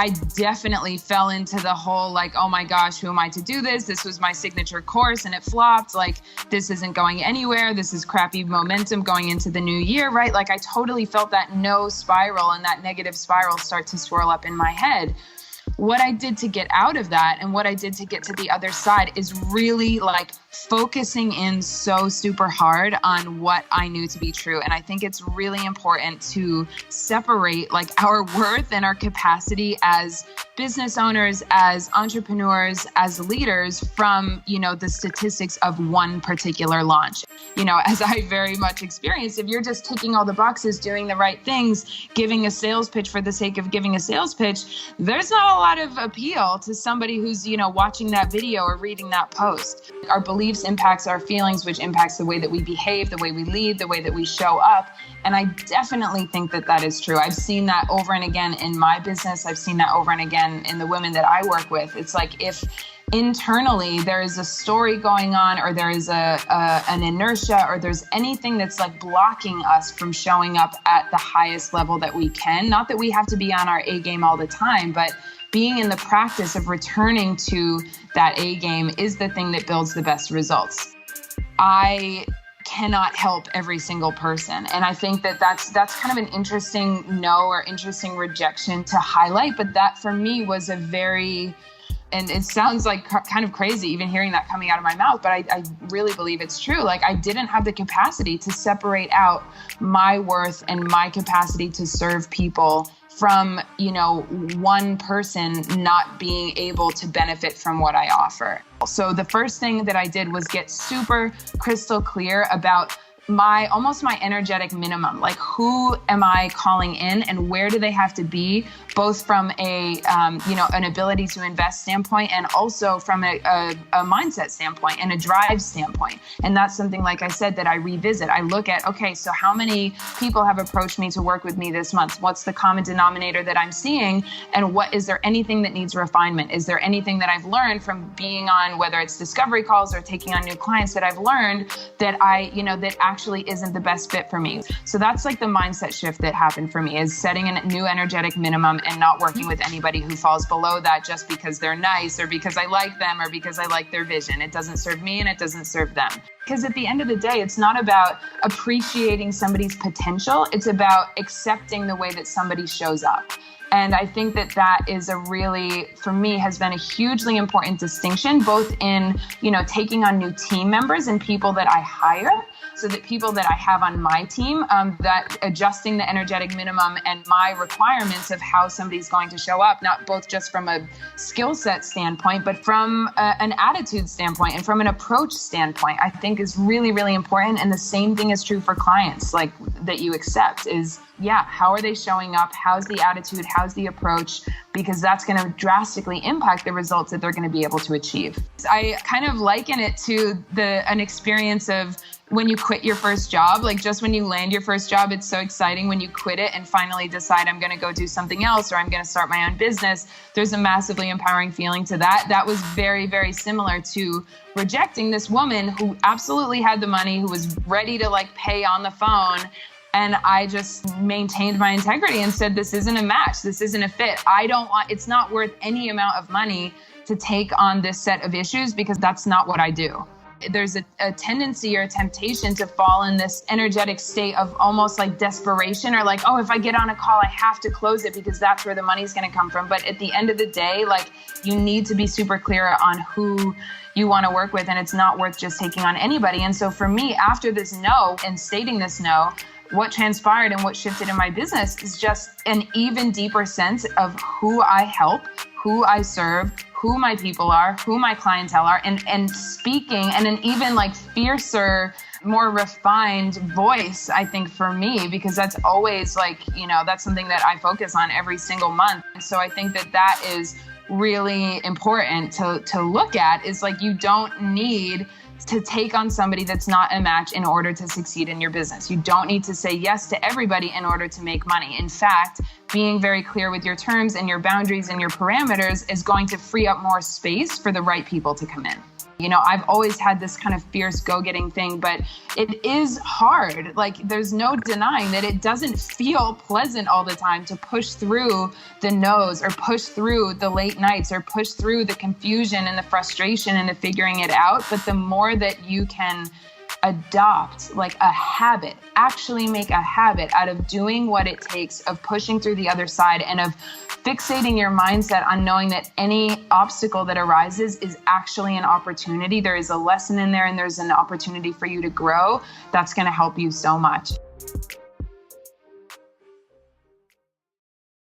I definitely fell into the whole like, oh my gosh, who am I to do this? This was my signature course and it flopped. Like, this isn't going anywhere. This is crappy momentum going into the new year, right? Like, I totally felt that no spiral and that negative spiral start to swirl up in my head. What I did to get out of that and what I did to get to the other side is really like focusing in so super hard on what I knew to be true. And I think it's really important to separate like our worth and our capacity as business owners, as entrepreneurs, as leaders from, the statistics of one particular launch. As I very much experienced, if you're just ticking all the boxes, doing the right things, giving a sales pitch for the sake of giving a sales pitch, there's not a lot of appeal to somebody who's, watching that video or reading that post. Our beliefs impacts our feelings, which impacts the way that we behave, the way we lead, the way that we show up. And I definitely think that that is true. I've seen that over and again in my business. I've seen that over and again in the women that I work with. It's like if internally there is a story going on, or there is an inertia, or there's anything that's like blocking us from showing up at the highest level that we can. Not that we have to be on our A game all the time, but being in the practice of returning to that A game is the thing that builds the best results. I cannot help every single person. And I think that that's kind of an interesting no or interesting rejection to highlight. But that for me was a very, and it sounds like kind of crazy even hearing that coming out of my mouth, but I really believe it's true. Like, I didn't have the capacity to separate out my worth and my capacity to serve people from, one person not being able to benefit from what I offer. So the first thing that I did was get super crystal clear about almost my energetic minimum. Like, who am I calling in and where do they have to be, both from an ability to invest standpoint and also from a mindset standpoint and a drive standpoint. And that's something, like I said, that I revisit. I look at, okay, so how many people have approached me to work with me this month? What's the common denominator that I'm seeing? And is there anything that needs refinement? Is there anything that I've learned from being on, whether it's discovery calls or taking on new clients, that I've learned that that actually isn't the best fit for me? So that's like the mindset shift that happened for me, is setting a new energetic minimum and not working with anybody who falls below that just because they're nice or because I like them or because I like their vision. It doesn't serve me and it doesn't serve them. Because at the end of the day, it's not about appreciating somebody's potential. It's about accepting the way that somebody shows up. And I think that is a really, for me, has been a hugely important distinction, both in, taking on new team members and people that I hire. So that people that I have on my team, that adjusting the energetic minimum and my requirements of how somebody's going to show up, not both just from a skill set standpoint, but from an attitude standpoint and from an approach standpoint, I think is really, really important. And the same thing is true for clients, like that you accept is, how are they showing up? How's the attitude? How's the approach? Because that's going to drastically impact the results that they're going to be able to achieve. I kind of liken it to an experience of when you quit your first job. Like, just when you land your first job, it's so exciting when you quit it and finally decide I'm going to go do something else or I'm going to start my own business. There's a massively empowering feeling to that. That was very, very similar to rejecting this woman who absolutely had the money, who was ready to pay on the phone. And I just maintained my integrity and said, this isn't a match. This isn't a fit. It's not worth any amount of money to take on this set of issues because that's not what I do. There's a tendency or a temptation to fall in this energetic state of almost like desperation, or like, oh, if I get on a call, I have to close it because that's where the money's going to come from. But at the end of the day, you need to be super clear on who you want to work with, and it's not worth just taking on anybody. And so for me, after this no and stating this no, what transpired and what shifted in my business is just an even deeper sense of who I help, who I serve, who my people are, who my clientele are, and speaking in an even fiercer, more refined voice, I think, for me, because that's always that's something that I focus on every single month. So I think that is really important to look at, is you don't need to take on somebody that's not a match in order to succeed in your business. You don't need to say yes to everybody in order to make money. In fact, being very clear with your terms and your boundaries and your parameters is going to free up more space for the right people to come in. I've always had this kind of fierce go-getting thing, but it is hard. Like, there's no denying that it doesn't feel pleasant all the time to push through the no's, or push through the late nights, or push through the confusion and the frustration and the figuring it out. But the more that you can adopt like a habit, actually make a habit out of doing what it takes, of pushing through the other side, and of fixating your mindset on knowing that any obstacle that arises is actually an opportunity. There is a lesson in there, and there's an opportunity for you to grow. That's going to help you so much.